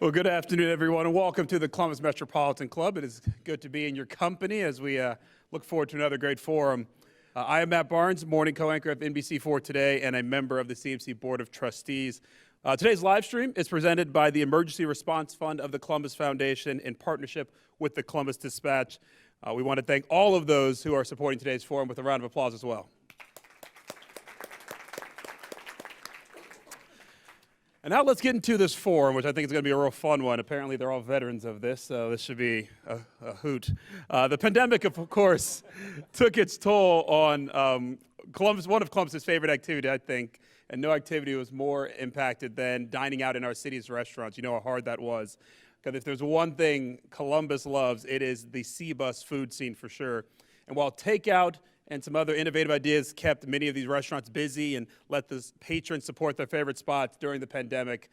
Well, good afternoon, everyone, and welcome to the Columbus Metropolitan Club. It is good to be in your company as we look forward to another great forum. I am Matt Barnes, morning co-anchor of NBC4 Today and a member of the CMC Board of Trustees. Today's live stream is presented by the Emergency Response Fund of the Columbus Foundation in partnership with the Columbus Dispatch. We want to thank all of those who are supporting today's forum with a round of applause as well. And now let's get into this forum, which I think is going to be a real fun one. Apparently, they're all veterans of this, so this should be a hoot. The pandemic, of course, took its toll on Columbus, one of Columbus's favorite activity, I think, and no activity was more impacted than dining out in our city's restaurants. You know how hard that was. Because if there's one thing Columbus loves, it is the Cbus food scene for sure. And while takeout and some other innovative ideas kept many of these restaurants busy and let the patrons support their favorite spots during the pandemic,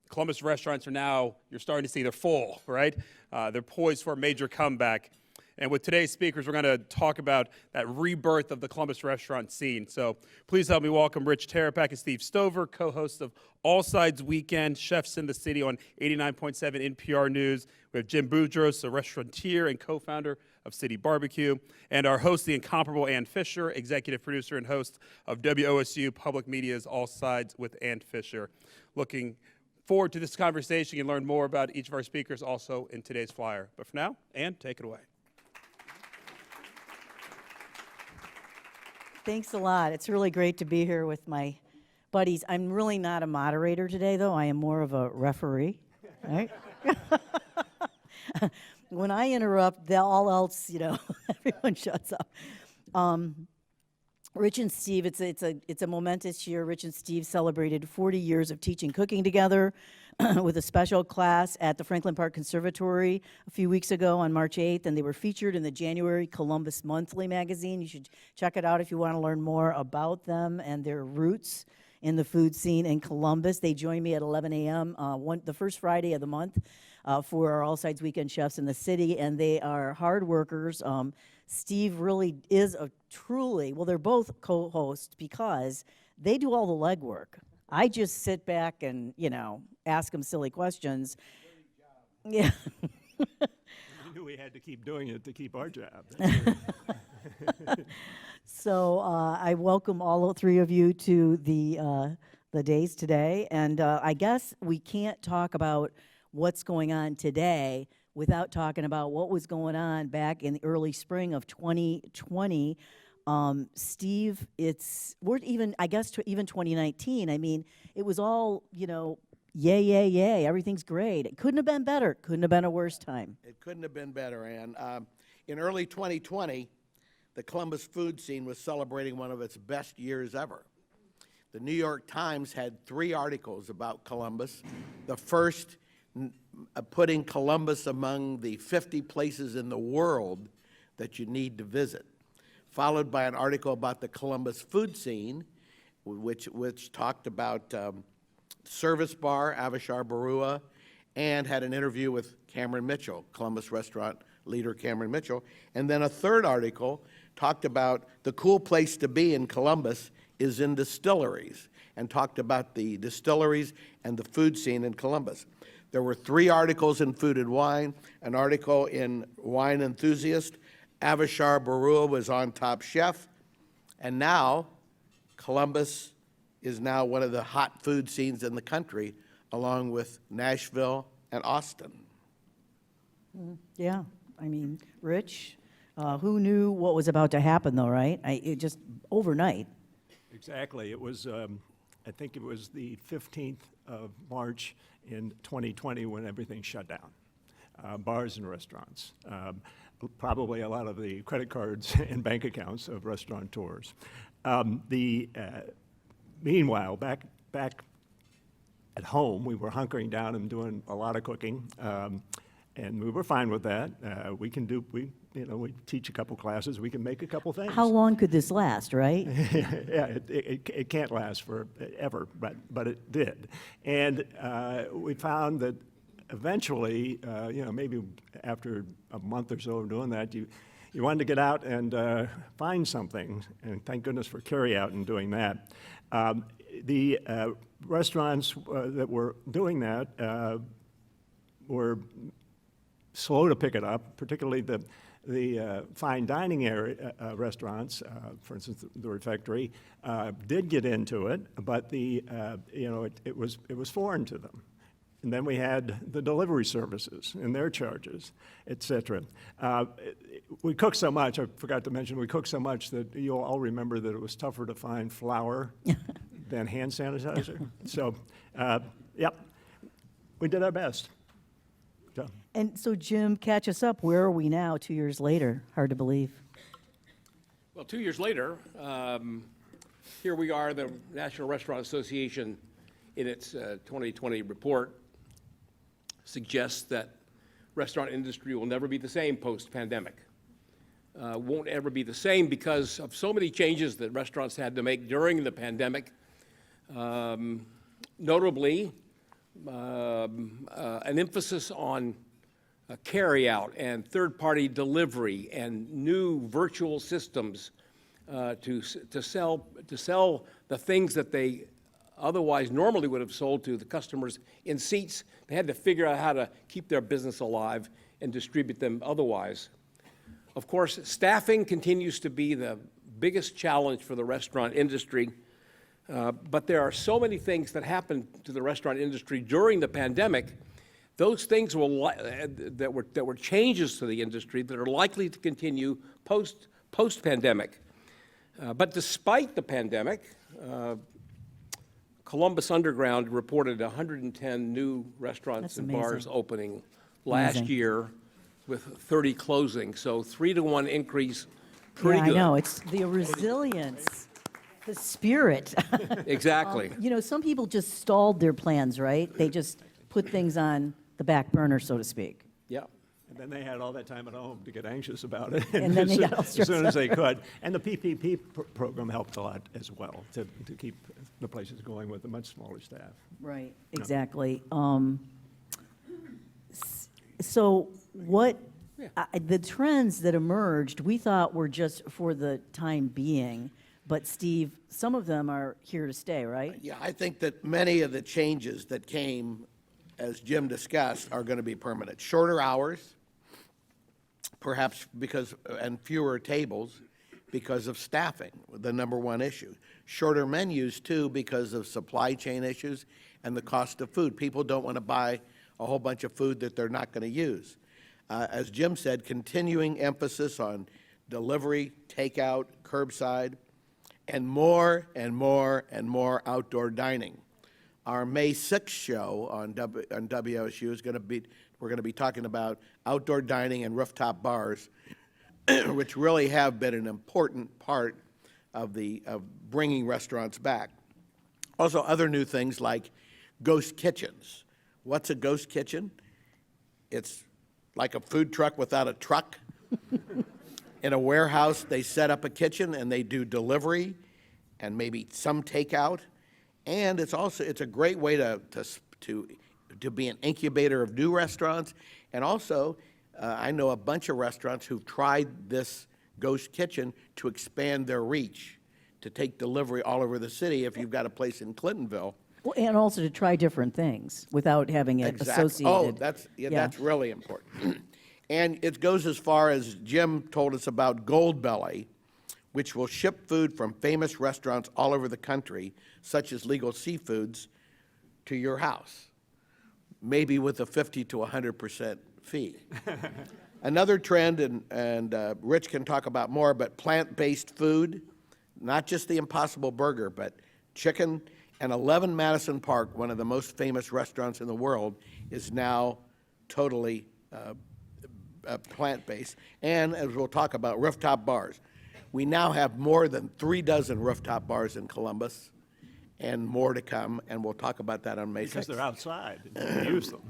Columbus restaurants are now, you're starting to see they're full, right? They're poised for a major comeback. And with today's speakers, we're going to talk about that rebirth of the Columbus restaurant scene. So please help me welcome Rich Terapak and Steve Stover, co-hosts of All Sides Weekend, Chefs in the City on 89.7 NPR News. We have Jim Budros, a restaurateur and co-founder of City Barbecue, and our host, the incomparable Ann Fisher, executive producer and host of WOSU Public Media's All Sides with Ann Fisher. Looking forward to this conversation. You can learn more about each of our speakers also in today's flyer. But for now, Ann, take it away. Thanks a lot. It's really great to be here with my buddies. I'm really not a moderator today, though. I am more of a referee, right? When I interrupt, all else, everyone shuts up. Rich and Steve, it's a momentous year. Rich and Steve celebrated 40 years of teaching cooking together with a special class at the Franklin Park Conservatory a few weeks ago on March 8th, and they were featured in the January Columbus Monthly magazine. You should check it out if you want to learn more about them and their roots in the food scene in Columbus. They joined me at 11 a.m. The first Friday of the month for our All Sides Weekend Chefs in the City, and they are hard workers. Steve really is they're both co-hosts because they do all the legwork. I just sit back and, ask them silly questions. Yeah. We knew we had to keep doing it to keep our job. So I welcome all three of you to the days today, and I guess we can't talk about what's going on today without talking about what was going on back in the early spring of 2020. Steve, even 2019. I mean, it was all, yay, everything's great. It couldn't have been better. Couldn't have been a worse time. It couldn't have been better, Ann. In early 2020, the Columbus food scene was celebrating one of its best years ever. The New York Times had 3 articles about Columbus. The first putting Columbus among the 50 places in the world that you need to visit, followed by an article about the Columbus food scene, which talked about Service Bar, Avishar Barua, and had an interview with Cameron Mitchell, Columbus restaurant leader Cameron Mitchell. And then a third article talked about the cool place to be in Columbus is in distilleries, and talked about the distilleries and the food scene in Columbus. There were 3 articles in Food and Wine, an article in Wine Enthusiast. Avishar Barua was on Top Chef, and now Columbus is now one of the hot food scenes in the country, along with Nashville and Austin. Yeah, I mean, Rich, who knew what was about to happen, though, right? It just overnight. Exactly. It was, I think it was the 15th of March in 2020 when everything shut down, bars and restaurants. Probably a lot of the credit cards and bank accounts of restaurateurs. Meanwhile, back at home, we were hunkering down and doing a lot of cooking, and we were fine with that. We teach a couple classes, we can make a couple things. How long could this last, right? Yeah, it can't last forever, but it did. And we found that eventually, maybe after a month or so of doing that, you wanted to get out and find something, and thank goodness for carryout and doing that. The restaurants that were doing that were slow to pick it up, particularly the fine dining area restaurants, for instance, the refectory, did get into it, but it was foreign to them. And then we had the delivery services and their charges, et cetera. We cooked so much, I forgot to mention, we cooked so much that you'll all remember that it was tougher to find flour than hand sanitizer. So, yep, we did our best. So. And so, Jim, catch us up. Where are we now, 2 years later? Hard to believe. Well, 2 years later, here we are, the National Restaurant Association, in its 2020 report, suggests that restaurant industry will never be the same post-pandemic. Won't ever be the same because of so many changes that restaurants had to make during the pandemic. Notably, an emphasis on carry-out and third-party delivery and new virtual systems to sell the things that they otherwise normally would have sold to the customers in seats. They had to figure out how to keep their business alive and distribute them otherwise. Of course, staffing continues to be the biggest challenge for the restaurant industry, but there are so many things that happened to the restaurant industry during the pandemic. Those things that were changes to the industry that are likely to continue post-pandemic. But despite the pandemic, Columbus Underground reported 110 new restaurants and bars opening last year with 30 closing. So 3-to-1 increase, pretty good. I know, it's the resilience, the spirit. Exactly. Some people just stalled their plans, right? They just put things on the back burner, so to speak. Yeah. And then they had all that time at home to get anxious about it. And then they got all as soon stressed as they could. And the PPP program helped a lot as well to keep the places going with a much smaller staff. Right, exactly. So what, the trends that emerged, we thought were just for the time being, but Steve, some of them are here to stay, right? Yeah, I think that many of the changes that came, as Jim discussed, are going to be permanent. Shorter hours, perhaps and fewer tables because of staffing, the number one issue. Shorter menus, too, because of supply chain issues and the cost of food. People don't want to buy a whole bunch of food that they're not going to use. As Jim said, continuing emphasis on delivery, takeout, curbside, and more and more and more outdoor dining. Our May 6th show on WOSU is going to be, we're going to be talking about outdoor dining and rooftop bars, which really have been an important part of bringing restaurants back. Also, other new things like ghost kitchens. What's a ghost kitchen? It's like a food truck without a truck. In a warehouse, they set up a kitchen and they do delivery and maybe some takeout. And it's a great way to be an incubator of new restaurants. And also, I know a bunch of restaurants who've tried this ghost kitchen to expand their reach, to take delivery all over the city if you've got a place in Clintonville. Well, and also to try different things without having it associated. Oh, that's really important. And it goes as far as Jim told us about Gold Belly, which will ship food from famous restaurants all over the country, such as Legal Seafoods, to your house, maybe with a 50 to 100% fee. Another trend, and Rich can talk about more, but plant-based food, not just the Impossible Burger, but chicken. And 11 Madison Park, one of the most famous restaurants in the world, is now totally plant-based. And as we'll talk about, rooftop bars. We now have more than 36 rooftop bars in Columbus, and more to come, and we'll talk about that on May 6th. Because they're outside, and you use them.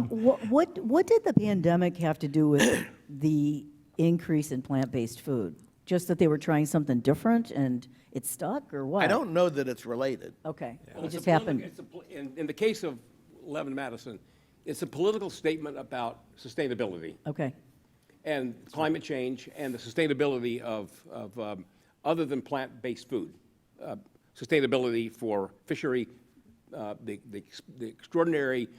What did the pandemic have to do with the increase in plant-based food? Just that they were trying something different and it stuck, or what? I don't know that it's related. Okay, Well, it just happened. In the case of 11 Madison, it's a political statement about sustainability Okay, and climate change and the sustainability of other than plant-based food. Sustainability for fishery, the extraordinary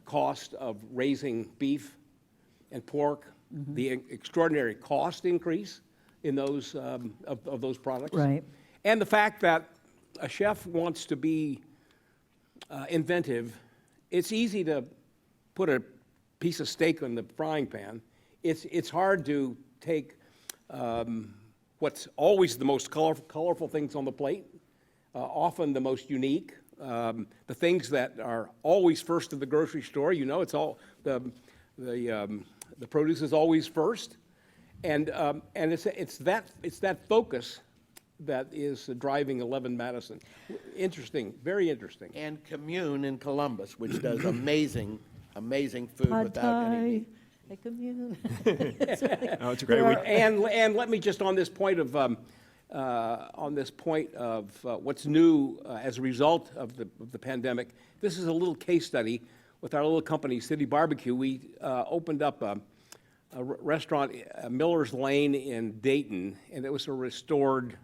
cost of raising beef and pork, the extraordinary cost increase in those of those products, Right. and the fact that a chef wants to be inventive. It's easy to put a piece of steak on the frying pan. It's hard to take what's always the most colorful things on the plate, often the most unique, the things that are always first in the grocery store. You know, it's all the produce is always first, and it's that focus that is driving 11 Madison. Interesting, very interesting. And Commune in Columbus, which does amazing food Pad without any Thai, I commune. Oh, it's a great week. And let me just on this point of what's new as a result of the pandemic. This is a little case study with our little company, City Barbecue. We opened up a restaurant, Miller's Lane in Dayton, and it was a restored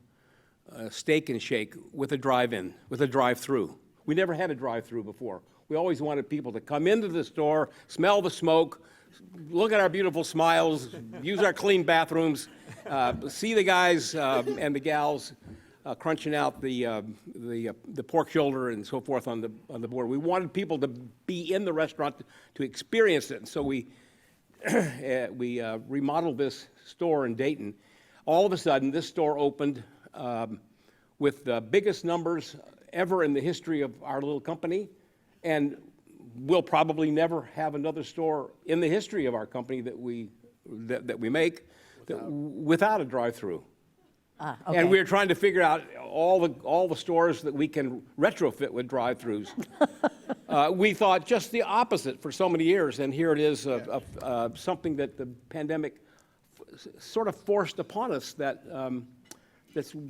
steak and shake with a drive-in, with a drive-through. We never had a drive-through before. We always wanted people to come into the store, smell the smoke, look at our beautiful smiles, use our clean bathrooms, see the guys and the gals crunching out the pork shoulder and so forth on the board. We wanted people to be in the restaurant to experience it, and so we remodeled this store in Dayton. All of a sudden, this store opened with the biggest numbers ever in the history of our little company, and we'll probably never have another store in the history of our company that we make without a drive-through. Okay. And we're trying to figure out all the stores that we can retrofit with drive-throughs. We thought just the opposite for so many years, and here it is, something that the pandemic sort of forced upon us that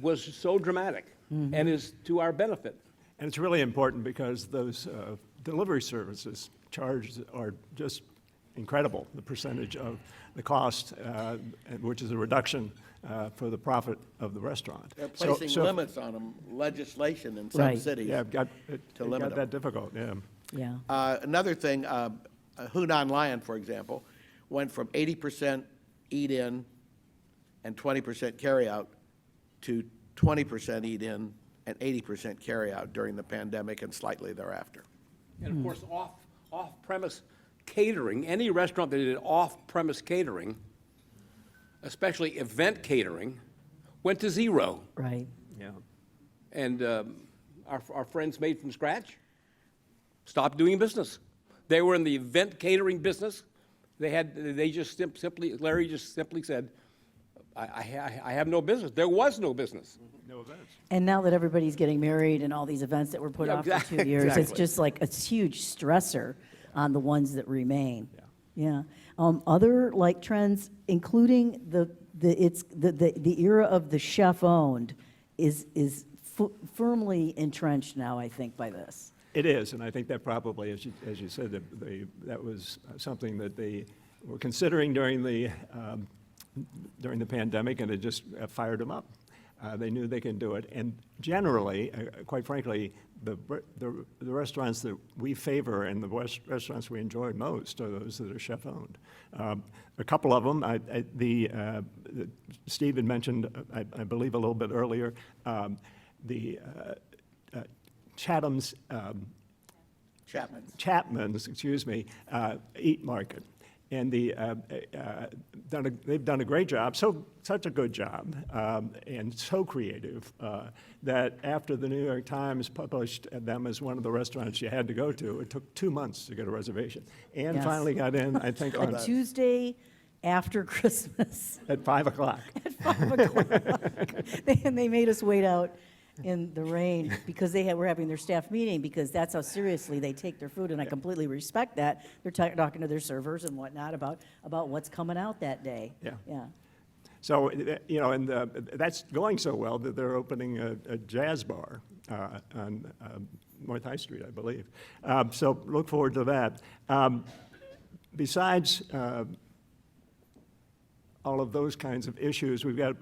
was so dramatic and is to our benefit. And it's really important because those delivery services charged are just incredible, the percentage of the cost, which is a reduction for the profit of the restaurant. They're placing limits on them, legislation in some Right. cities. Yeah, it got limit that them. difficult, yeah. Yeah. Another thing, Hunan Lion, for example, went from 80% eat-in and 20% carry-out to 20% eat-in and 80% carry-out during the pandemic and slightly thereafter. And of course, off-premise catering, any restaurant that did off-premise catering, especially event catering, went to zero. Right. Yeah. And our friends Made from Scratch stopped doing business. They were in the event catering business. Larry just simply said, I have no business. There was no business. No events. And now that everybody's getting married and all these events that were put Yeah, off for 2 years, it's exactly. just like a huge stressor on the ones that remain. Yeah. Other like trends, including the era of the chef owned, is firmly entrenched now, I think, by this. It is, and I think that probably, as you said, that was something that they were considering during the pandemic, and it just fired them up. They knew they can do it, and generally, quite frankly, the restaurants that we favor and the restaurants we enjoy most are those that are chef-owned. A couple of them, Steve had mentioned, I believe a little bit earlier, the Chapman's, excuse me, Eat Market. And they've done a great job, such a good job, and so creative, that after the New York Times published them as one of the restaurants you had to go to, it took 2 months to get a reservation. And Yes. finally got in, I think, on A Tuesday after Christmas at 5 o'clock. at 5 o'clock. They made us wait out in the rain because were having their staff meeting, because that's how seriously they take their food, and I completely respect that. They're talking to their servers and whatnot about what's coming out that day. Yeah. Yeah. So, and that's going so well that they're opening a jazz bar on North High Street, I believe. So look forward to that. Besides all of those kinds of issues, we've got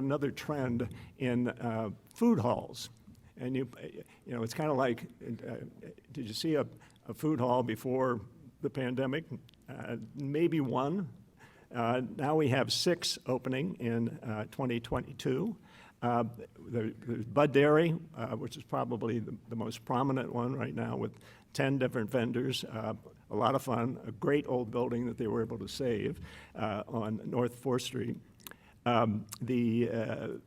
another trend in food halls. And you know, it's kind of like, did you see a food hall before the pandemic? Maybe one. Now we have 6 opening in 2022. There's Bud Dairy, which is probably the most prominent one right now, with 10 different vendors. A lot of fun, a great old building that they were able to save on North 4th Street. The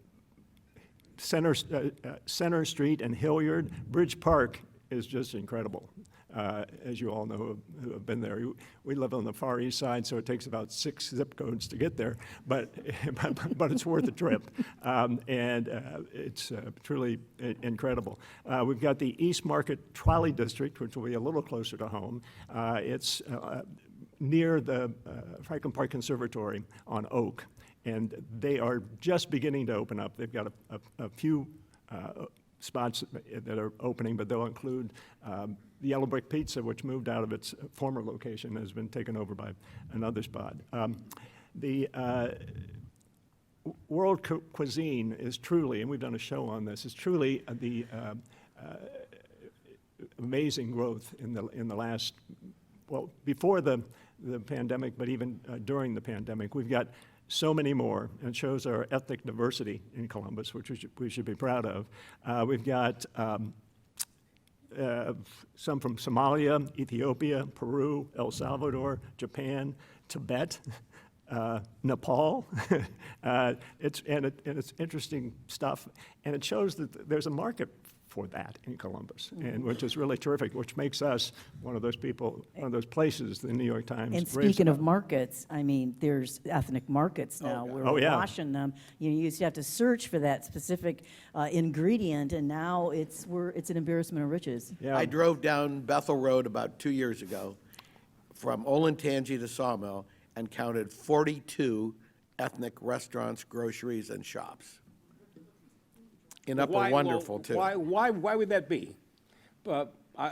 Center Street and Hilliard, Bridge Park is just incredible. As you all know who have been there. We live on the Far East Side, so it takes about 6 zip codes to get there, but it's worth the trip. It's truly incredible. We've got the East Market Trolley District, which will be a little closer to home. It's near the Franklin Park Conservatory on Oak, and they are just beginning to open up. They've got a few spots that are opening, but they'll include the Yellow Brick Pizza, which moved out of its former location and has been taken over by another spot. The world cuisine is truly, and we've done a show on this, is truly the amazing growth in the last, well, before the pandemic, but even during the pandemic. We've got so many more, and it shows our ethnic diversity in Columbus, which we should be proud of. We've got some from Somalia, Ethiopia, Peru, El Salvador, Japan, Tibet, Nepal. It's interesting stuff, and it shows that there's a market for that in Columbus, and which is really terrific, which makes us one of those people, one of those places the New York Times. And speaking of markets, I mean, there's ethnic markets now. We're washing them. You used to have to search for that specific ingredient, and now it's an embarrassment of riches. Yeah. I drove down Bethel Road about 2 years ago from Olentangy to Sawmill and counted 42 ethnic restaurants, groceries, and shops. In Upper Wonderful, too. Why would that be?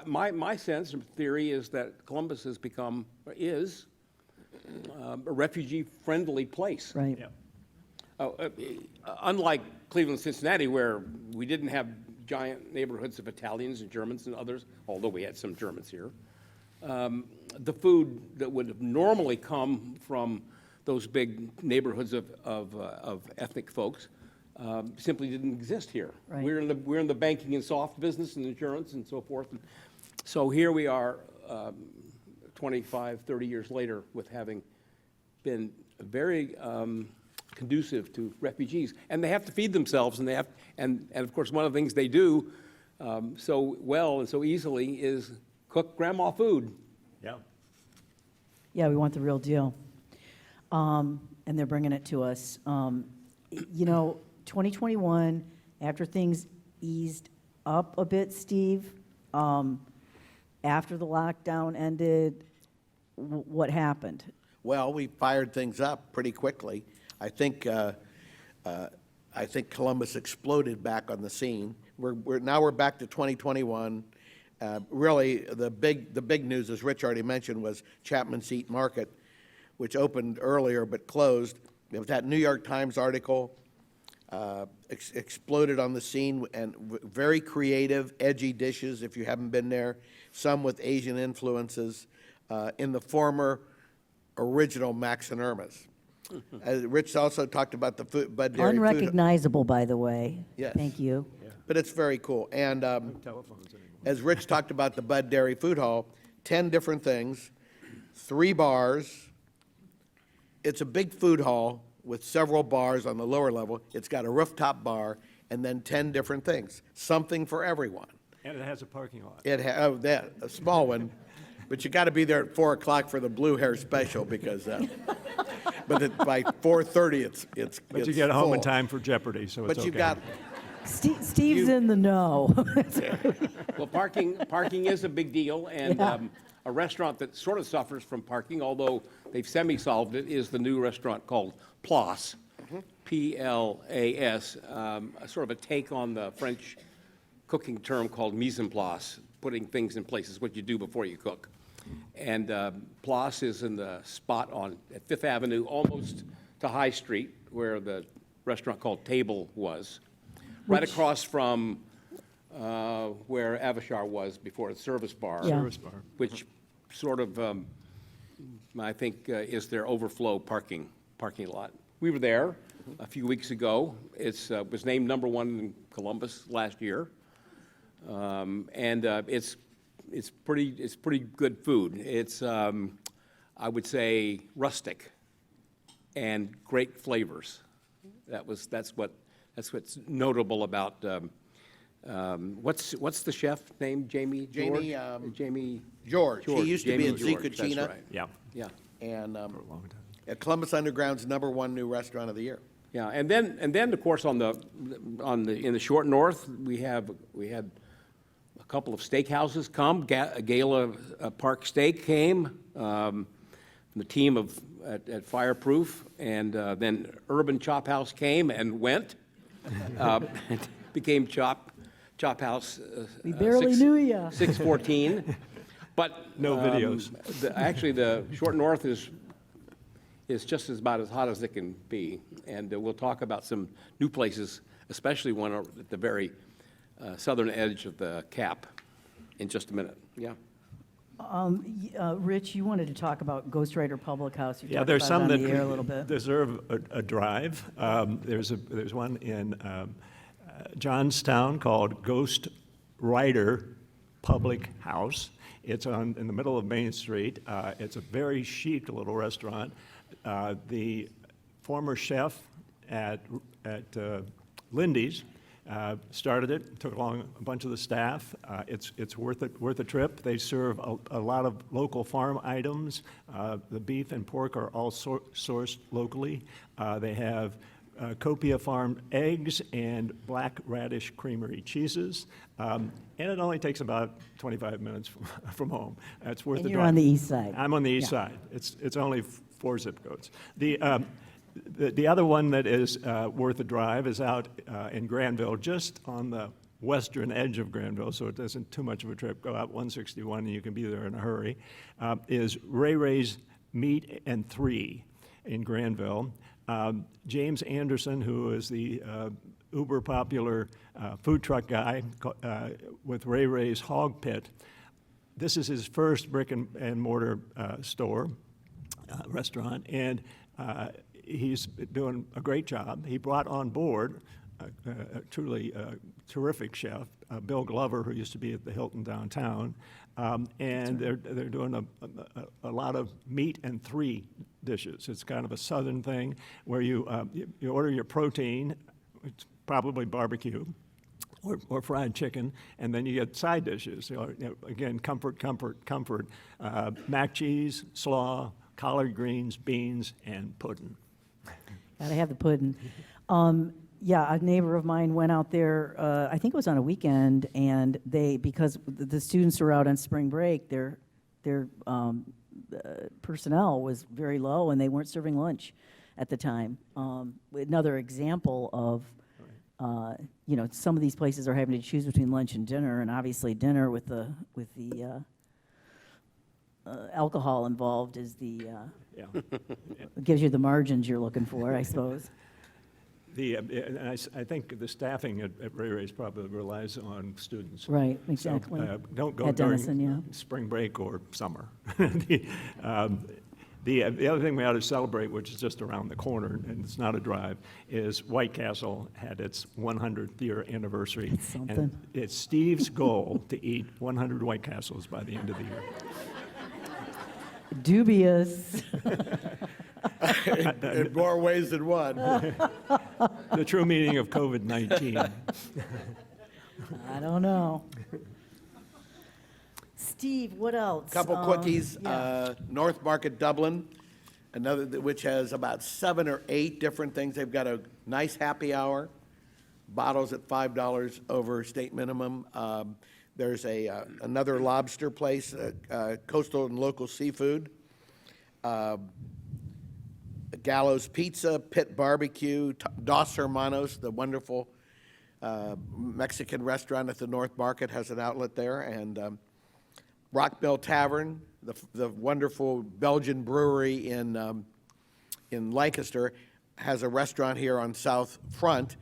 My sense and theory is that Columbus is a refugee-friendly place. Right. Yeah. Unlike Cleveland, Cincinnati, where we didn't have giant neighborhoods of Italians and Germans and others, although we had some Germans here, the food that would have normally come from those big neighborhoods of ethnic folks simply didn't exist here. Right. We're in the banking and soft business and insurance and so forth. And so here we are 25, 30 years later with having been very conducive to refugees. And they have to feed themselves, and and of course one of the things they do so well and so easily is cook grandma food. Yeah. Yeah, we want the real deal. And they're bringing it to us. 2021, after things eased up a bit, Steve, after the lockdown ended, what happened? Well, we fired things up pretty quickly. I think Columbus exploded back on the scene. We're back to 2021. Really, the big news, as Rich already mentioned, was Chapman's Eat Market, which opened earlier but closed. It was that New York Times article. Exploded on the scene, and very creative, edgy dishes, if you haven't been there, some with Asian influences, in the former original Max and Irma's. Rich also talked about the Bud Dairy Unrecognizable, by the way. Yes. Thank you. But it's very cool. And Telephones anymore. as Rich talked about the Bud Dairy Food Hall, 10 different things, 3 bars. It's a big food hall with several bars on the lower level. It's got a rooftop bar, and then 10 different things, something for everyone. And it has a parking lot. A small one, but you got to be there at 4 o'clock for the blue hair special because, but by 4:30 it's But you get home in full. time for Jeopardy, so it's But you okay. got, Steve's in the know. Well, parking is a big deal, and Yeah. a restaurant that sort of suffers from parking, although they've semi-solved it, is the new restaurant called Place, P-L-A-S, sort of a take on the French cooking term called mise en place, putting things in place is what you do before you cook. And Place is in the spot at Fifth Avenue, almost to High Street, where the restaurant called Table was, right across from where Avishar was before, the service bar. Yeah. Service bar. Which sort of, I think, is their overflow parking lot. We were there a few weeks ago. It was named #1 in Columbus last year. It's pretty good food. It's, I would say, rustic and great flavors. That's what's notable about, what's the chef name? Jamie George? Jamie George. He used to be at Jamie George, Cucina. that's right. Yeah. Yeah. And For a long time. at Columbus Underground's #1 new restaurant of the year. Yeah, and then of course in the short north we had a couple of steakhouses come. Gala Park Steak came, the team at Fireproof, and then Urban Chop House came and went, became Chop House. We barely knew ya. 614, but No videos. Actually, the short north is just about as hot as it can be, and we'll talk about some new places, especially one at the very southern edge of the Cap, in just a minute. Yeah. Rich, you wanted to talk about Ghostwriter Public House. You Yeah, talked there's about some it that on the air a little bit. deserve a drive. There's one in Johnstown called Ghost Rider Public House. It's in the middle of Main Street. It's a very chic little restaurant. The former chef at Lindy's started it, took along a bunch of the staff. It's worth a trip. They serve a lot of local farm items. The beef and pork are all sourced locally. They have Copia farmed eggs and black radish creamery cheeses. And it only takes about 25 minutes from home. It's worth And the you're drive. on the east side. I'm on the east Yeah. side. It's only 4 zip codes. The other one that is worth a drive is out in Granville, just on the western edge of Granville, so it isn't too much of a trip. Go out 161 and you can be there in a hurry, is Ray Ray's Meat and 3 in Granville. James Anderson, who is the uber popular food truck guy with Ray Ray's Hog Pit, this is his first brick and mortar store, restaurant, and he's doing a great job. He brought on board a truly terrific chef, Bill Glover, who used to be at the Hilton downtown, and they're doing a lot of meat and 3 dishes. It's kind of a southern thing where you order your protein, it's probably barbecue, or fried chicken, and then you get side dishes. Again, comfort, mac cheese, slaw, collard greens, beans, and pudding. Gotta have the pudding. Yeah, a neighbor of mine went out there, I think it was on a weekend, and because the students were out on spring break, their personnel was very low, and they weren't serving lunch at the time. Another example of, some of these places are having to choose between lunch and dinner, and obviously dinner with the alcohol involved is Yeah. gives you the margins you're looking for, I suppose. And I think the staffing at Ray Ray's probably relies on students. Right, So, exactly. don't go At Denison, yeah. during spring break or summer. The other thing we ought to celebrate, which is just around the corner, and it's not a drive, is White Castle had its 100th year anniversary. That's something. And it's Steve's goal to eat 100 White Castles by the end of the year. Dubious. In more ways than one. The true meaning of COVID-19. I don't know. Steve, what else? Couple quickies, yeah. North Market Dublin, another which has about 7 or 8 different things. They've got a nice happy hour, bottles at $5 over state minimum. There's another lobster place, coastal and local seafood. Gallows Pizza, Pit Barbecue, Dos Hermanos, the wonderful Mexican restaurant at the North Market, has an outlet there, and Rockbell Tavern, the wonderful Belgian brewery in Lancaster, has a restaurant here on South Front.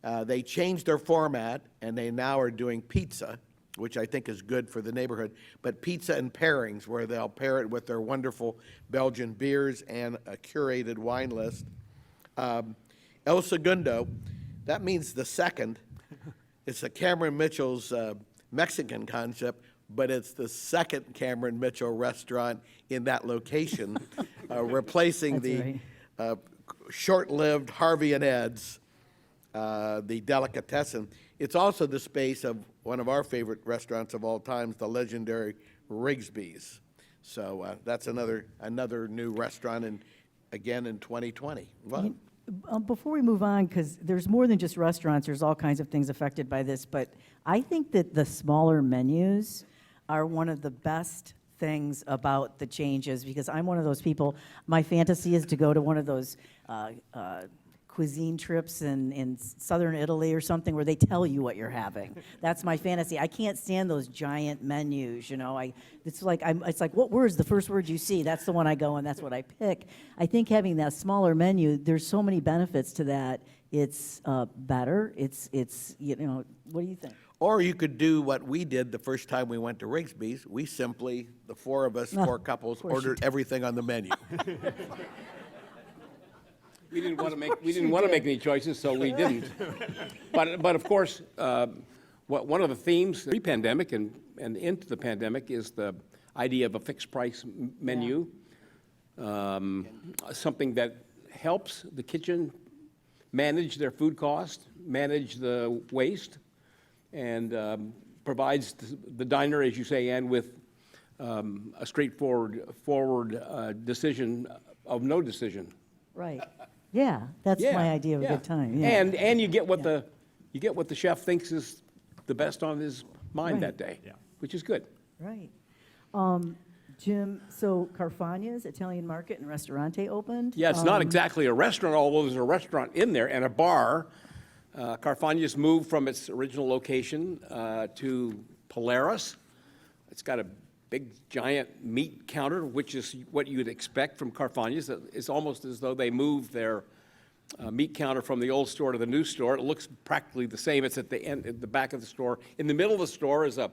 They changed their format, and they now are doing pizza, which I think is good for the neighborhood, but pizza and pairings, where they'll pair it with their wonderful Belgian beers and a curated wine list. El Segundo, that means the second. It's a Cameron Mitchell's Mexican concept, but it's the second Cameron Mitchell restaurant in that location, replacing That's the short-lived Harvey and Ed's, the delicatessen. It's also the space of one of our favorite restaurants of all times, the legendary Rigsby's. So that's another new restaurant, and again in 2020. Well, Before we move on, because there's more than just restaurants, there's all kinds of things affected by this, but I think that the smaller menus are one of the best things about the changes, because I'm one of those people, my fantasy is to go to one of those cuisine trips in southern Italy or something where they tell you what you're having. That's my fantasy. I can't stand those giant menus, you know. It's like what word's the first word you see? That's the one I go and that's what I pick. I think having that smaller menu, there's so many benefits to that. It's better. It's you know. What do you think? or you could do what we did the first time we went to Rigsby's. We simply, the four of us, four couples, ordered everything on the menu. We didn't want to make any choices, so we didn't. But of course, one of the themes pre-pandemic and into the pandemic is the idea of a fixed price menu, something that helps the kitchen manage their food cost, manage the waste, and provides the diner, as you say, Ann, with a straightforward decision of no decision. Right. Yeah, that's my idea of a good time. Yeah. And you get what the chef thinks is the best on his mind that day, which is good. Right. Jim, so Carfany's Italian Market and Restaurante opened? Yeah, it's not exactly a restaurant, although there's a restaurant in there and a bar. Carfany's moved from its original location to Polaris. It's got a big, giant meat counter, which is what you'd expect from Carfany's. It's almost as though they moved their meat counter from the old store to the new store. It looks practically the same. It's at the end, at the back of the store. In the middle of the store is a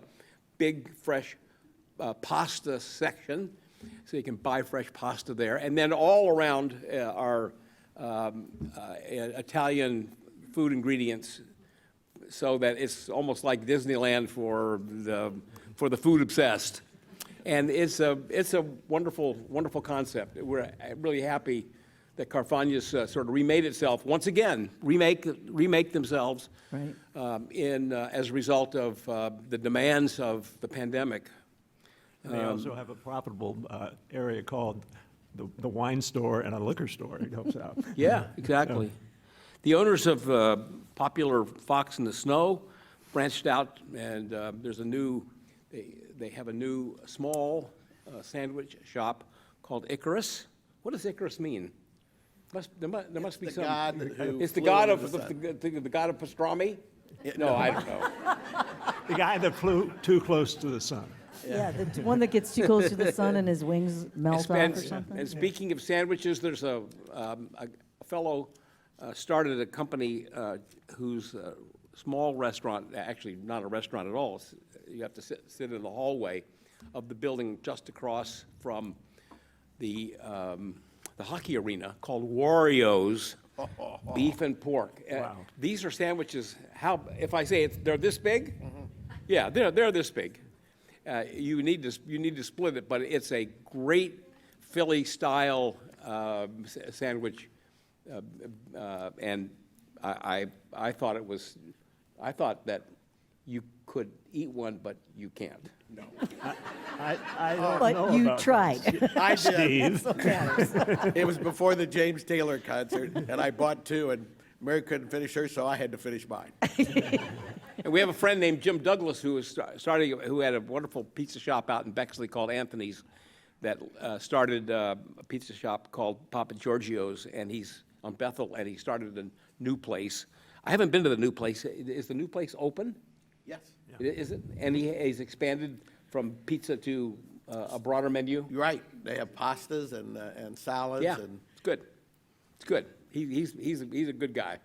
big, fresh pasta section, so you can buy fresh pasta there. And then all around are Italian food ingredients, so that it's almost like Disneyland for the food obsessed. And it's a wonderful, wonderful concept. We're really happy that Carfany's sort of remade itself once again, remake themselves as a result of the demands of the pandemic. And they also have a profitable area called the wine store and a liquor store. It helps out. Yeah, exactly. The owners of popular Fox in the Snow branched out, and there's a new. They have a new small sandwich shop called Icarus. What does Icarus mean? There must be some. It's the god of the god of pastrami. No, I don't know. The guy that flew too close to the sun. Yeah, the one that gets too close to the sun and his wings melt off or something. And speaking of sandwiches, there's a fellow started a company whose small restaurant, actually not a restaurant at all. You have to sit in the hallway of the building just across from the hockey arena, called Wario's Beef and Pork. Wow. These are sandwiches. If I say they're this big? Mm-hmm. Yeah, they're this big. You need to split it, but it's a great Philly style sandwich, and I thought that you could eat one, but you can't. No. I don't know But you about tried. I did. Steve. It was before the James Taylor concert, and I bought two, and Mary couldn't finish hers, so I had to finish mine. And we have a friend named Jim Budros who had a wonderful pizza shop out in Bexley called Anthony's, that started a pizza shop called Papa Giorgio's, and he's on Bethel, and he started a new place. I haven't been to the new place. Is the new place open? Yes. Is it? And he's expanded from pizza to a broader menu? You're right. They have pastas and salads. Yeah, And it's good. It's good. He's a good guy.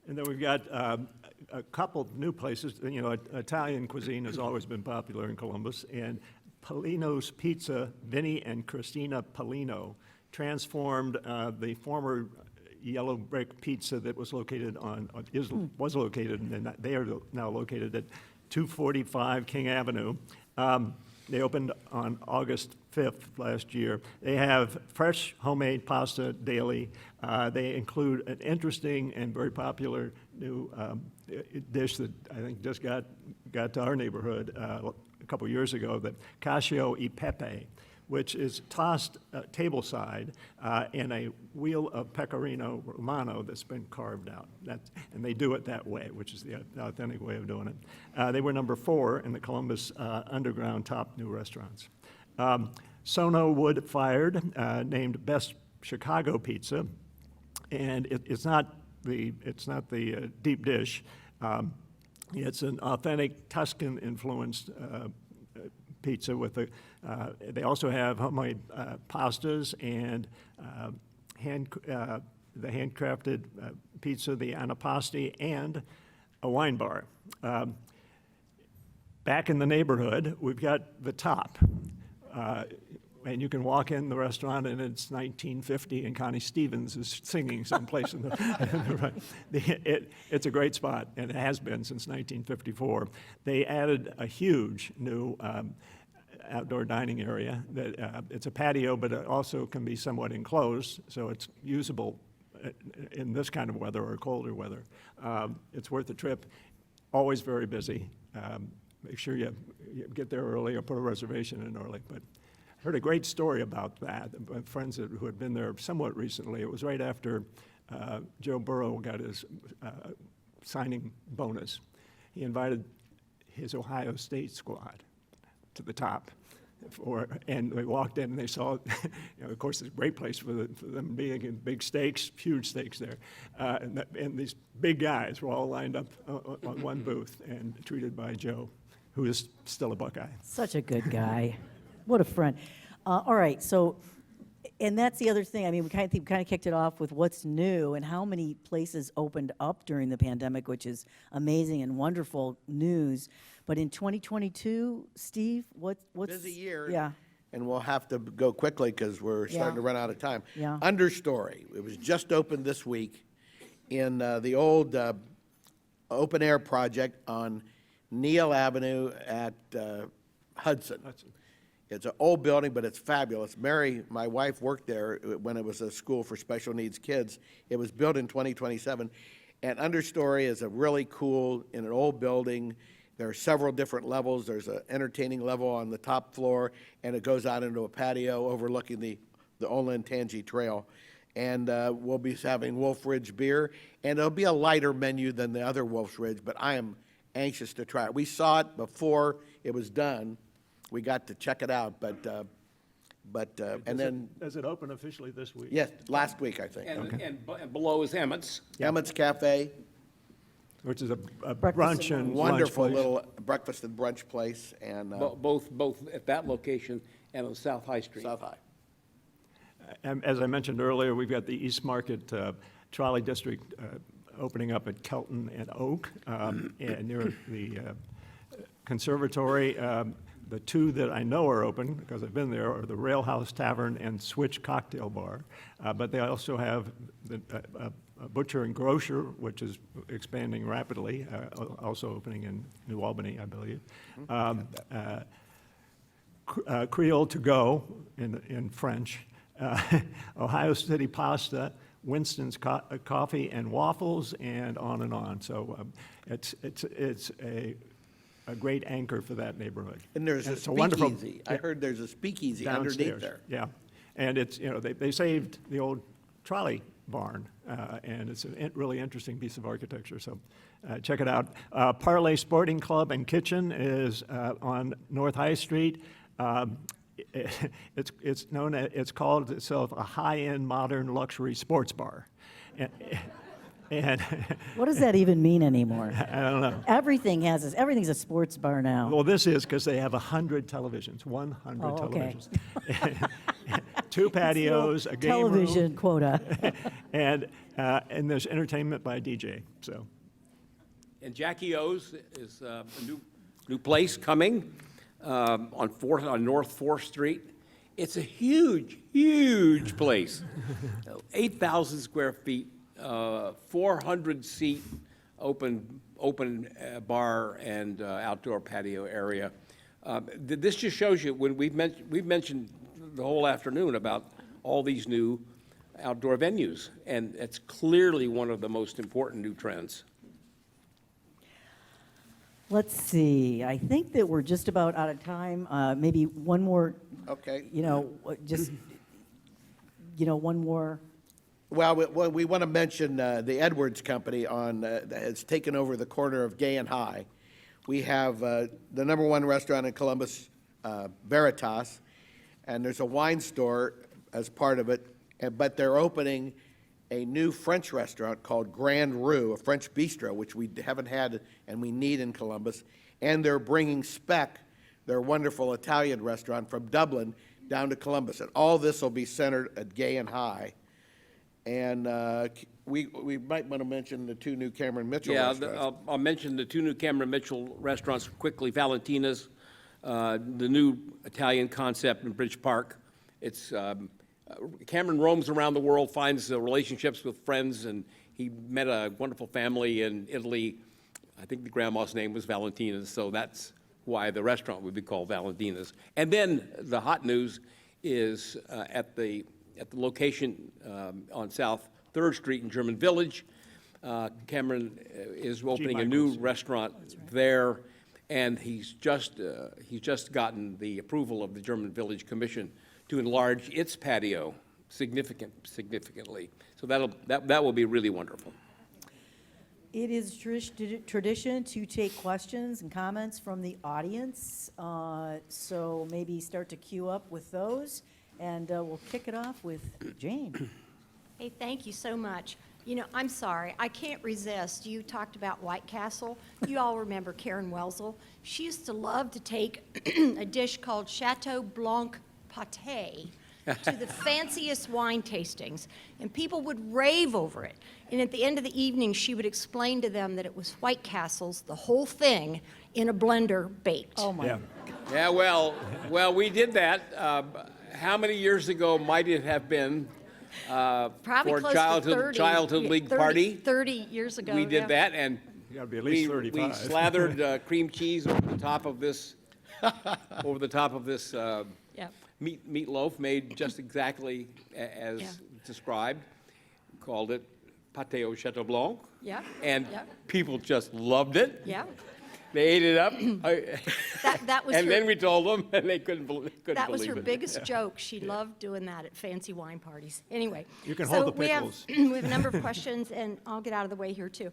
And then we've got a couple new places. You know, Italian cuisine has always been popular in Columbus, and Polino's Pizza, Vinnie and Christina Polino, transformed the former yellow brick pizza that was located was located, and they are now located at 245 King Avenue. They opened on August 5th last year. They have fresh homemade pasta daily. They include an interesting and very popular new dish that I think just got to our neighborhood a couple years ago, the cacio e pepe, which is tossed tableside in a wheel of pecorino romano that's been carved out. And they do it that way, which is the authentic way of doing it. They were number 4 in the Columbus Underground Top New Restaurants. Sono Wood Fired, named Best Chicago Pizza, and it's not the deep dish. It's an authentic Tuscan-influenced pizza with they also have homemade pastas and the handcrafted pizza, the anapasti, and a wine bar. Back in the neighborhood, we've got the Top. And you can walk in the restaurant and it's 1950 and Connie Stevens is singing someplace in the right. It's a great spot, and it has been since 1954. They added a huge new outdoor dining area. It's a patio, but it also can be somewhat enclosed, so it's usable in this kind of weather or colder weather. It's worth the trip. Always very busy. Make sure you get there early or put a reservation in early. But I heard a great story about that. My friends who had been there somewhat recently. It was right after Joe Burrow got his signing bonus. He invited his Ohio State squad to the Top. And they walked in and they saw, of course, it's a great place for them being in big steaks, huge steaks there. And these big guys were all lined up on one booth and treated by Joe, who is still a Buckeye. Such a good guy. What a friend. All right, so, and that's the other thing. I mean, we kind of kicked it off with what's new and how many places opened up during the pandemic, which is amazing and wonderful news. But in 2022, Steve, what's Busy year. Yeah. And we'll have to go quickly because we're starting to run out of time. Yeah. Understory. It was just opened this week in the old open air project on Neal Avenue at Hudson. It's an old building, but it's fabulous. Mary, my wife, worked there when it was a school for special needs kids. It was built in 2027. And Understory is a really cool, in an old building. There are several different levels. There's an entertaining level on the top floor, and it goes out into a patio overlooking the Olentangy Trail. And we'll be having Wolf Ridge beer, and it'll be a lighter menu than the other Wolf Ridge, but I am anxious to try it. We saw it before it was done. We got to check it out, and then Does it open officially this week? yes, last week I think. And below is Emmett's. Emmett's Cafe, Which is a Breakfast brunch and and wonderful lunch place. little breakfast and brunch place, and Both at that location and on South High Street. South High. And as I mentioned earlier, we've got the East Market Trolley District opening up at Kelton and Oak, and near the conservatory. The two that I know are open, because I've been there, are the Rail House Tavern and Switch Cocktail Bar. But they also have a Butcher and Grocer, which is expanding rapidly, also opening in New Albany, I believe. Creole to Go in French. Ohio City Pasta, Winston's Coffee and Waffles, and on and on. So it's a great anchor for that neighborhood. And there's a it's a wonderful- speakeasy. I heard there's a speakeasy Downstairs. underneath there. Yeah, and it's, they saved the old trolley barn, and it's a really interesting piece of architecture, so check it out. Parley Sporting Club and Kitchen is on North High Street. It's called itself a high-end modern luxury sports bar. And What does that even mean anymore? I don't know. Everything's a sports bar now. Well, this is because they have 100 televisions, 100 Oh, okay. televisions. 2 patios, a game room. Television quota. And And there's entertainment by DJ, so. And Jackie O's is a new place coming on North 4th Street. It's a huge, huge place. 8,000 square feet, 400-seat open bar and outdoor patio area. This just shows you, when we've mentioned the whole afternoon about all these new outdoor venues, and it's clearly one of the most important new trends. Let's see, I think that we're just about out of time. Maybe one more, Okay. one more. Well, we want to mention the Edwards Company that has taken over the corner of Gay and High. We have the #1 restaurant in Columbus, Veritas, and there's a wine store as part of it, but they're opening a new French restaurant called Grand Rue, a French bistro, which we haven't had and we need in Columbus. And they're bringing Speck, their wonderful Italian restaurant, from Dublin down to Columbus. And all this will be centered at Gay and High. And we might want to mention the 2 new Cameron Mitchell restaurants. I'll mention the 2 new Cameron Mitchell restaurants quickly. Valentina's, the new Italian concept in Bridge Park. It's Cameron roams around the world, finds relationships with friends, and he met a wonderful family in Italy. I think the grandma's name was Valentina's, so that's why the restaurant would be called Valentina's. And then the hot news is at the location on South 3rd Street in German Village. Cameron is opening a new restaurant there, and he's just gotten the approval of the German Village Commission to enlarge its patio significantly. So that will be really wonderful. It is tradition to take questions and comments from the audience, so maybe start to queue up with those, and we'll kick it off with Jane. Hey, thank you so much. You know, I'm sorry, I can't resist. You talked about White Castle. You all remember Karen Welzel. She used to love to take a dish called Chateau Blanc Pâté to the fanciest wine tastings, and people would rave over it. And at the end of the evening, she would explain to them that it was White Castle's, the whole thing, in a blender baked. Oh, my. Yeah. Yeah, well, we did that. How many years ago might it have been? Probably for close childhood, to 30. childhood league 30, party. 30 years ago. We did yeah. that, and You got to be at least we 35. slathered cream cheese over the top of this, Yep. meatloaf made just exactly as Yeah. described. Called it pâté au Chateau Blanc. Yeah. And Yeah. people just loved it. Yeah. They ate it up. That was And her, then we told them, and they couldn't believe it. that was her biggest joke. She loved doing that at fancy wine parties. Anyway. You can so hold the we have, pickles. we have a number of questions, and I'll get out of the way here, too.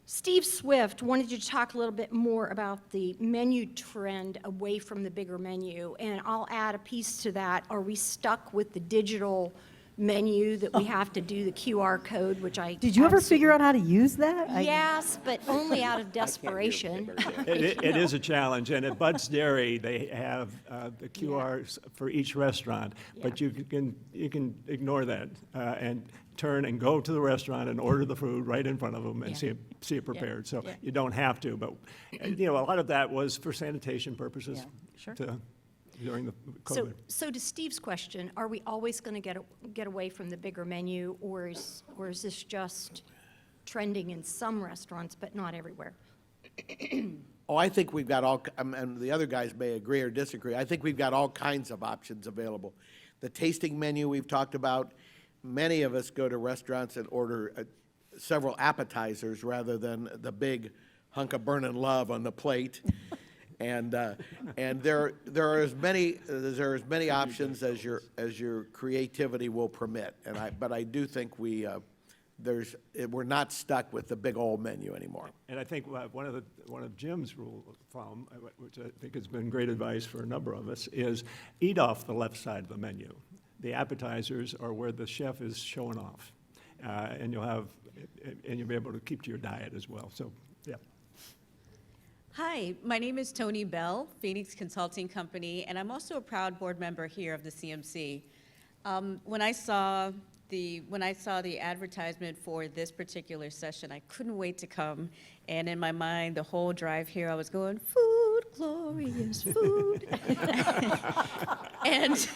Steve Swift wanted you to talk a little bit more about the menu trend away from the bigger menu, and I'll add a piece to that. Are we stuck with the digital menu that we have to do the QR code, which I... Did you ever figure out how to use that? Yes, but only out of desperation. It is a challenge, and at Bud's Dairy, they have the QRs for each restaurant, but you can ignore that and turn and go to the restaurant and order the food right in front of them and Yeah. see it prepared. So Yeah. you don't have to, but a lot of that was for sanitation purposes. Yeah, sure. During the So, COVID. so to Steve's question, are we always going to get away from the bigger menu, or is this just trending in some restaurants but not everywhere? Oh, I think we've got all, and the other guys may agree or disagree, I think we've got all kinds of options available. The tasting menu we've talked about, many of us go to restaurants and order several appetizers rather than the big hunk of burning love on the plate. And there are as many options as your creativity will permit. But I do think we're not stuck with the big old menu anymore. And I think one of Jim's rule of thumb, which I think has been great advice for a number of us, is eat off the left side of the menu. The appetizers are where the chef is showing off, and you'll be able to keep to your diet as well. So, yeah. Hi, my name is Tony Bell, Phoenix Consulting Company, and I'm also a proud board member here of the CMC. When I saw when I saw the advertisement for this particular session, I couldn't wait to come. And in my mind, the whole drive here, I was going, food, glorious food. And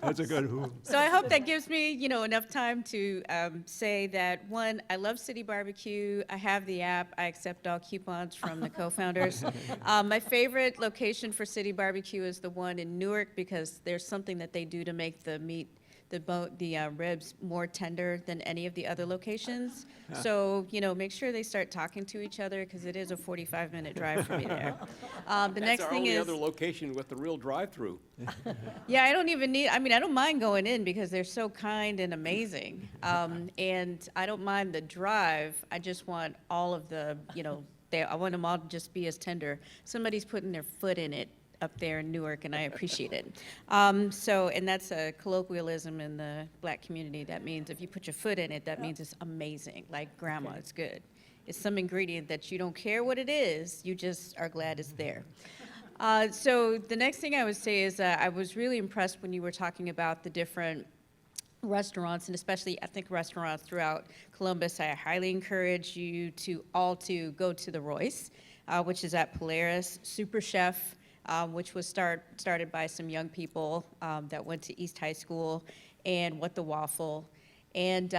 That's a good who. so I hope that gives me, enough time to say that, one, I love City Barbecue. I have the app. I accept all coupons from the co-founders. My favorite location for City Barbecue is the one in Newark because there's something that they do to make the meat, the ribs more tender than any of the other locations. So, make sure they start talking to each other because it is a 45-minute drive for me there. The next thing That's our only is, other location with the real drive-through. yeah, I don't mind going in because they're so kind and amazing. And I don't mind the drive. I just want all of the, I want them all to just be as tender. Somebody's putting their foot in it up there in Newark, and I appreciate it. And that's a colloquialism in the Black community. That means if you put your foot in it, that means it's amazing, like grandma, it's good. It's some ingredient that you don't care what it is, you just are glad it's there. So the next thing I would say is I was really impressed when you were talking about the different restaurants, and especially ethnic restaurants throughout Columbus. I highly encourage you to go to the Royce, which is at Polaris, Super Chef, which was started by some young people that went to East High School, and What the Waffle. And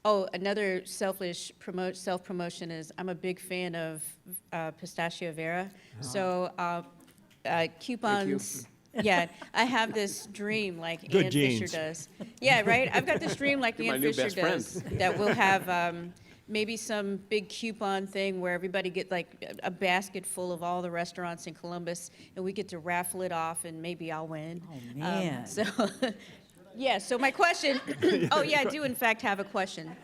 another self-promotion is I'm a big fan of Pistachio Vera. So coupons. Yeah, I have this dream like Good Ann genes. Fisher does. Yeah, right? I've got this dream like You're my Ann new Fisher best does, friend. that we'll have maybe some big coupon thing where everybody get like a basket full of all the restaurants in Columbus, and we get to raffle it off, and maybe I'll win. Oh, man. So, yeah, so my question, oh yeah, I do in fact have a question.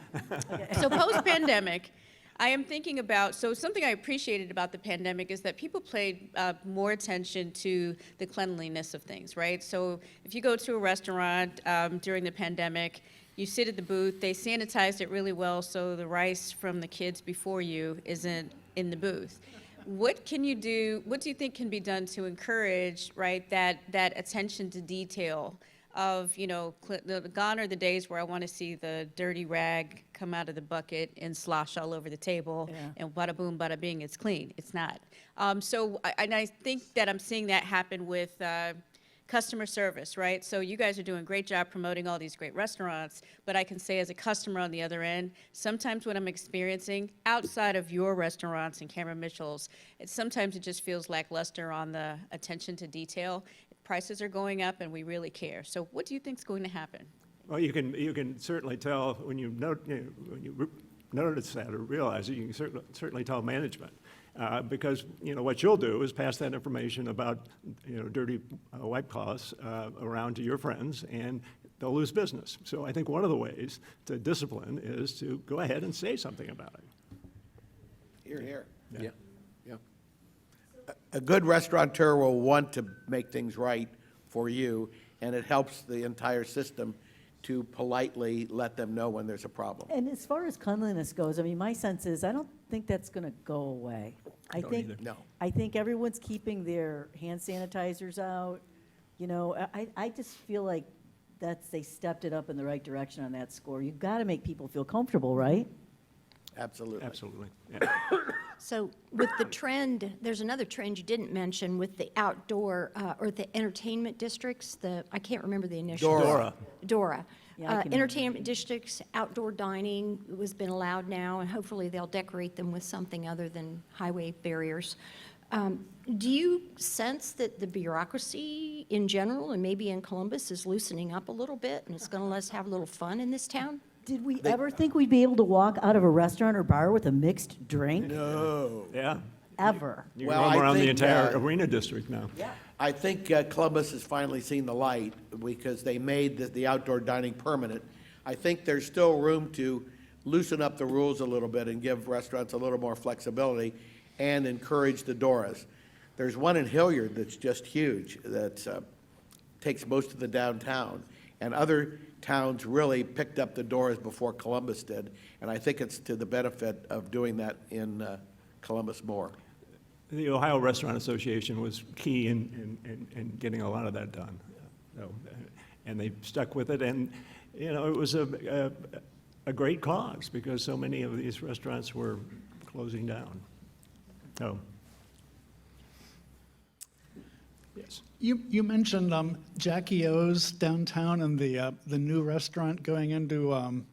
So post-pandemic, I am thinking about, so something I appreciated about the pandemic is that people paid more attention to the cleanliness of things, right? So if you go to a restaurant during the pandemic, you sit at the booth, they sanitized it really well so the rice from the kids before you isn't in the booth. What do you think can be done to encourage, right, that attention to detail of, gone are the days where I want to see the dirty rag come out of the bucket and slosh all over the table, Yeah. and bada boom, bada bing, it's clean. It's not. So I think that I'm seeing that happen with customer service, right? So you guys are doing a great job promoting all these great restaurants, but I can say as a customer on the other end, sometimes what I'm experiencing outside of your restaurants and Cameron Mitchell's, sometimes it just feels lackluster on the attention to detail. Prices are going up and we really care. So what do you think is going to happen? Well, you can certainly tell when you notice that or realize it. You can certainly tell management because what you'll do is pass that information about dirty wipe cloths around to your friends, and they'll lose business. So I think one of the ways to discipline is to go ahead and say something about it. Here, here. Yeah. A good restaurateur will want to make things right for you, and it helps the entire system to politely let them know when there's a problem. And as far as cleanliness goes, I mean, my sense is I don't think that's going to go away. I don't think either. No. I think everyone's keeping their hand sanitizers out. I just feel like they stepped it up in the right direction on that score. You've got to make people feel comfortable, right? Absolutely. Absolutely. Yeah. So with the trend, there's another trend you didn't mention with the outdoor or the entertainment districts, I can't remember the initials. Dora. Yeah, I can Entertainment districts, outdoor dining has been allowed now, and hopefully they'll decorate them with something other than highway barriers. Do you sense that the bureaucracy in general, and maybe in Columbus, is loosening up a little bit, and it's going to let us have a little fun in this town? Did we ever think we'd be able to walk out of a restaurant or bar with a mixed drink? No. Yeah. Ever. You Well, roam I around the think, entire arena district now. I think Columbus has finally seen the light because they made the outdoor dining permanent. I think there's still room to loosen up the rules a little bit and give restaurants a little more flexibility and encourage the Doras. There's one in Hilliard that's just huge, that takes most of the downtown. And other towns really picked up the Doras before Columbus did. And I think it's to the benefit of doing that in Columbus more. The Ohio Restaurant Association was key in getting a lot of that done. So, and they stuck with it. And you know, it was a great cause because so many of these restaurants were closing down. Oh. Yes. You mentioned Jackie O's downtown and the new restaurant going into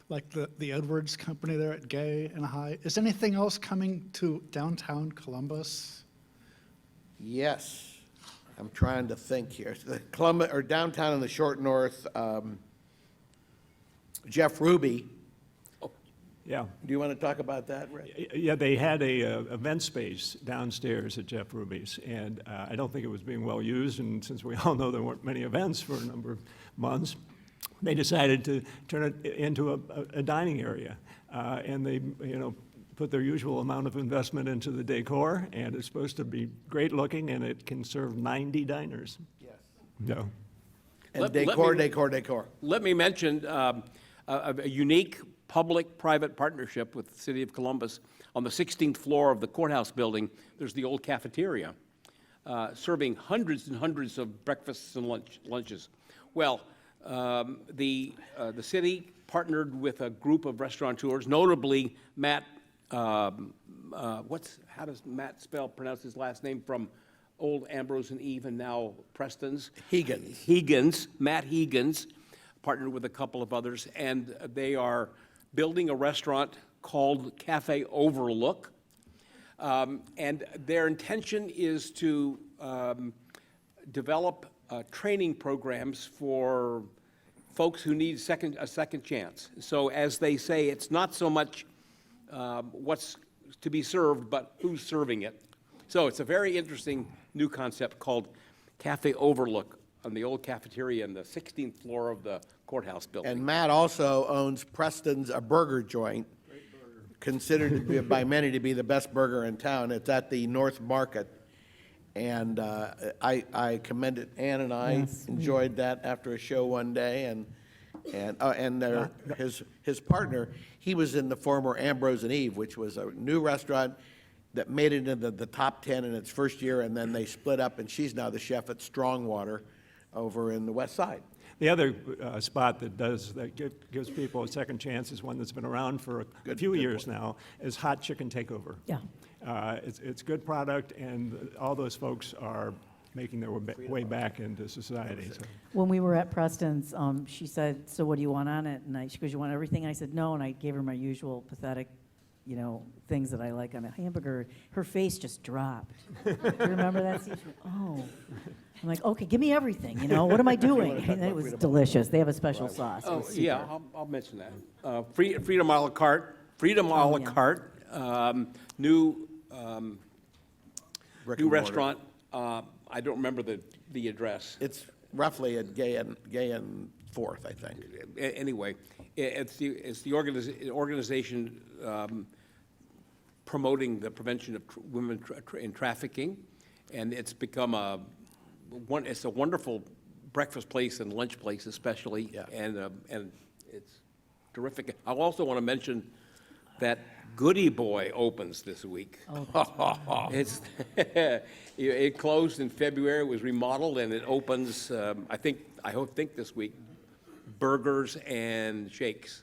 like the Edwards company there at Gay and High. Is anything else coming to downtown Columbus? Yes. I'm trying to think here. The Columbus, or downtown in the short north, Jeff Ruby. Yeah. Do you want to talk about that, Rick? Yeah, they had a event space downstairs at Jeff Ruby's, and I don't think it was being well used, and since we all know there weren't many events for a number of months, they decided to turn it into a dining area. And they, you know, put their usual amount of investment into the decor, and it's supposed to be great looking, and it can serve 90 diners. Yes. No. And Let decor, me- decor, decor. Let me mention a unique public-private partnership with the City of Columbus. On the 16th floor of the courthouse building, there's the old cafeteria, serving hundreds and hundreds of breakfasts and lunches. Well, the city partnered with a group of restaurateurs, notably Matt, how does Matt pronounce his last name, from old Ambrose and Eve and now Preston's? Higgins. Matt Higgins, partnered with a couple of others, and they are building a restaurant called Cafe Overlook. And their intention is to develop training programs for folks who need a second chance. So as they say, it's not so much what's to be served, but who's serving it. So it's a very interesting new concept called Cafe Overlook on the old cafeteria in the 16th floor of the courthouse building. And Matt also owns Preston's, a burger joint, considered to be, by many to be the best burger in town. It's at the North Market. And I commend it. Ann and I enjoyed that after a show one day, and his partner, he was in the former Ambrose and Eve, which was a new restaurant that made it into the top 10 in its first year, and then they split up, and she's now the chef at Strongwater over in the West Side. The other spot that gives people a second chance is one that's been around for a few years now, is Hot Chicken Takeover. Yeah. It's good product, and all those folks are making their way back into society. So. When we were at Preston's, she said, "So what do you want on it?" And she goes, "You want everything?" And I said, "No," and I gave her my usual pathetic, you know, things that I like on a hamburger. Her face just dropped. Do you remember that scene? She went, "Oh." I'm like, "Okay, give me everything, you know, what am I doing?" And it was delicious. They have a special sauce. It Oh, was super. yeah, I'll mention that. Freedom a la carte, new Brick new and mortar. restaurant. I don't remember the address. It's roughly at Gay and Fourth, I think. Anyway, it's the organization promoting the prevention of women in trafficking, and it's become it's a wonderful breakfast place and lunch place especially, Yeah. and it's terrific. I also want to mention that Goody Boy opens this week. It's it closed in February. It was remodeled, and it opens. I think this week. Burgers and shakes.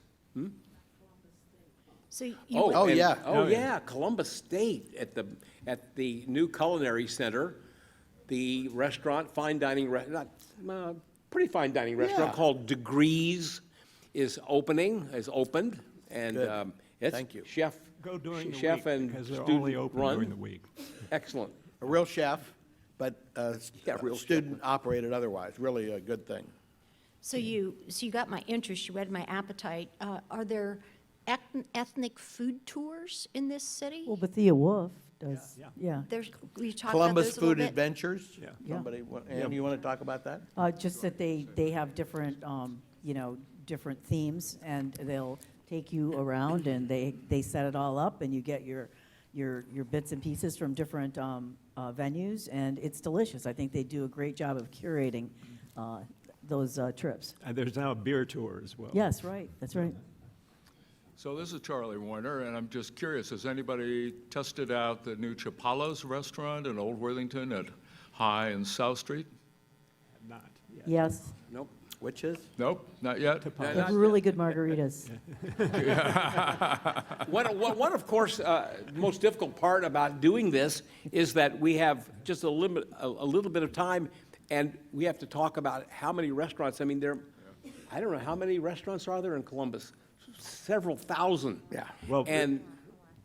So you Oh, would- yeah. Oh, yeah, Columbus State at the new Culinary Center, the restaurant, fine dining, pretty fine dining restaurant Yeah. called Degrees is opened, and Good. it's Thank you. chef Go during the chef week, and because they're student only open run. during the week. Excellent. A real chef, but real chef. student operated otherwise. Really a good thing. So you got my interest, you read my appetite. Are there ethnic food tours in this city? Well, Bethia Wolf does, Yeah. yeah. There's, will you talk about Columbus those a little Food bit? Adventures? Yeah. Somebody, Ann, you want to talk about that? Just that they have different, you know, different themes, and they'll take you around, and they set it all up, and you get your bits and pieces from different venues, and it's delicious. I think they do a great job of curating those trips. And there's now a beer tour as well. Yes, right, that's right. So this is Charlie Warner, and I'm just curious, has anybody tested out the new Chapala's restaurant in Old Worthington at High and South Street? Not yet. Yes, Nope. Which is? Nope, not yet. They have really good margaritas. One of course, most difficult part about doing this is that we have just a little bit of time, and we have to talk about how many restaurants. I mean, I don't know, how many restaurants are there in Columbus? Several thousand. Yeah. Well, And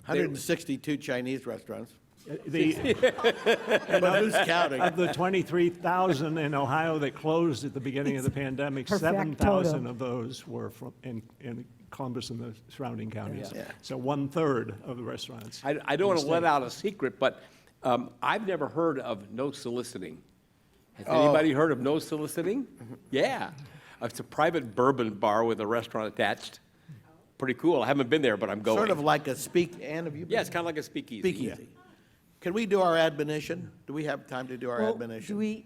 162 Chinese restaurants. But who's counting? Of the 23,000 in Ohio that closed at the beginning of the pandemic, Per 7,000 factotum. of those were in Columbus and the surrounding counties. Yeah. So 1/3 of the restaurants. I don't want to let out a secret, but I've never heard of no soliciting. Has anybody heard of no soliciting? Yeah. It's a private bourbon bar with a restaurant attached. Pretty cool. I haven't been there, but I'm going. Sort of like a Ann, have you been? Yeah, it's kind of like a speakeasy. Speakeasy. Can we do our admonition? Do we have time to do our Well, admonition?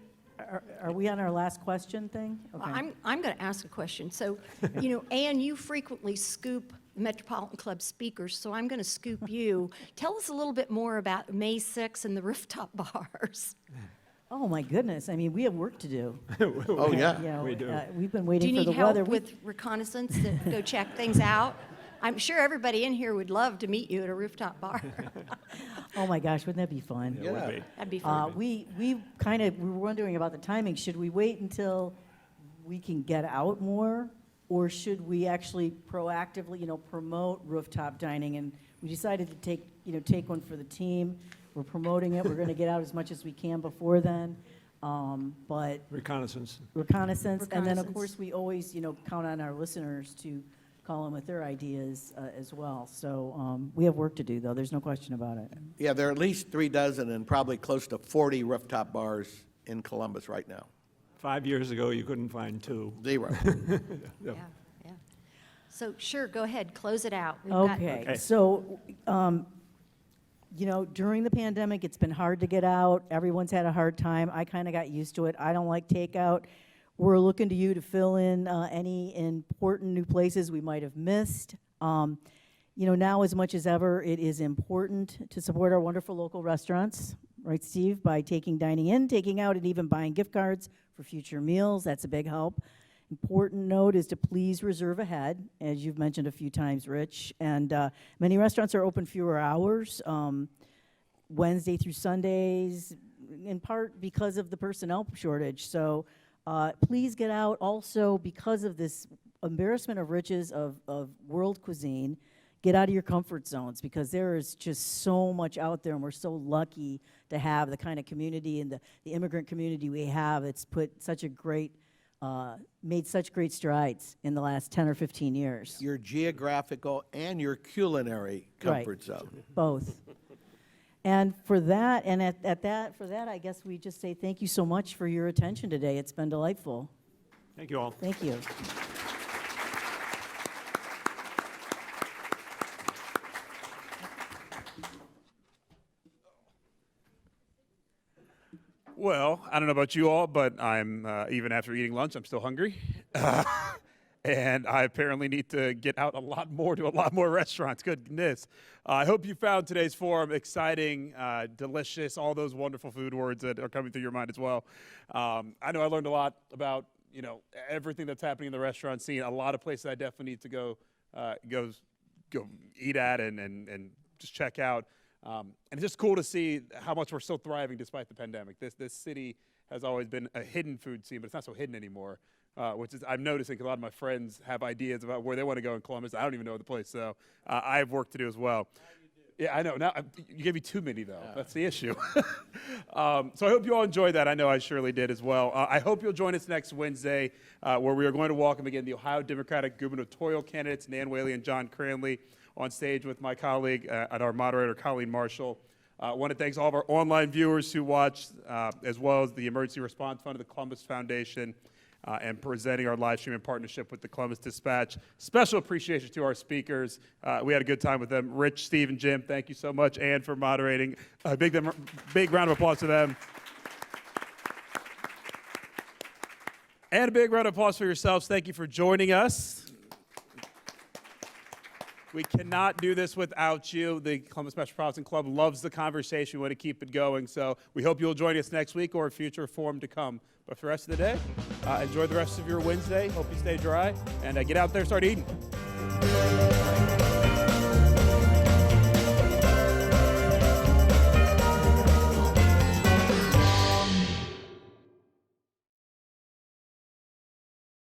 are we on our last question thing? Okay. I'm going to ask a question. So, Ann, you frequently scoop Metropolitan Club speakers, so I'm going to scoop you. Tell us a little bit more about May 6 and the rooftop bars. Oh, my goodness. I mean, we have work to do. Oh, yeah. Yeah, we do. We've been Do waiting you for the need help weather. with reconnaissance to go check things out? I'm sure everybody in here would love to meet you at a rooftop bar. Oh, my gosh, wouldn't that be fun? It would be. That'd be fun. We were wondering about the timing. Should we wait until we can get out more? Or should we actually proactively, promote rooftop dining? And we decided to take one for the team. We're promoting it. We're going to get out as much as we can before then. But Reconnaissance. reconnaissance. And then, of Reconnaissance. course, we always, count on our listeners to call in with their ideas as well. So we have work to do, though. There's no question about it. Yeah, there are at least 36 and probably close to 40 rooftop bars in Columbus right now. 5 years ago, you couldn't find 2. 0. Yeah. So, sure, go ahead, close it out. We've got- Okay, so, during the pandemic, it's been hard to get out. Everyone's had a hard time. I kind of got used to it. I don't like takeout. We're looking to you to fill in any important new places we might have missed. Now as much as ever, it is important to support our wonderful local restaurants, right, Steve? By dining in, taking out, and even buying gift cards for future meals. That's a big help. Important note is to please reserve ahead, as you've mentioned a few times, Rich. And many restaurants are open fewer hours, Wednesday through Sundays, in part because of the personnel shortage. So please get out. Also, because of this embarrassment of riches of world cuisine, get out of your comfort zones, because there is just so much out there, and we're so lucky to have the kind of community and the immigrant community we have. It's made such great strides in the last 10 or 15 years. Your geographical and your culinary comfort Right. zone. Both. And for that, I guess we just say thank you so much for your attention today. It's been delightful. Thank you all. Thank you. Well, I don't know about you all, but I'm, even after eating lunch, I'm still hungry. And I apparently need to get out a lot more to a lot more restaurants. Goodness. I hope you found today's forum exciting, delicious, all those wonderful food words that are coming through your mind as well. I know I learned a lot about, everything that's happening in the restaurant scene. A lot of places I definitely need to go eat at and just check out. And it's just cool to see how much we're still thriving despite the pandemic. This city has always been a hidden food scene, but it's not so hidden anymore, which is, I'm noticing, 'cause a lot of my friends have ideas about where they want to go in Columbus. I don't even know the place, so I have work to do as well. Yeah, I know. Now you gave me too many, though. That's the issue. So I hope you all enjoyed that. I know I surely did as well. I hope you'll join us next Wednesday, where we are going to welcome again the Ohio Democratic gubernatorial candidates, Nan Whaley and John Cranley, on stage with my colleague and our moderator, Colleen Marshall. I want to thank all of our online viewers who watched, as well as the Emergency Response Fund of the Columbus Foundation, and presenting our live stream in partnership with the Columbus Dispatch. Special appreciation to our speakers. We had a good time with them. Rich, Steve, and Jim, thank you so much. Ann for moderating. A big round of applause to them. And a big round of applause for yourselves. Thank you for joining us. We cannot do this without you. The Columbus Metropolitan Club loves the conversation. We want to keep it going. So we hope you'll join us next week or a future forum to come. But for the rest of the day, enjoy the rest of your Wednesday. Hope you stay dry. And get out there, start eating.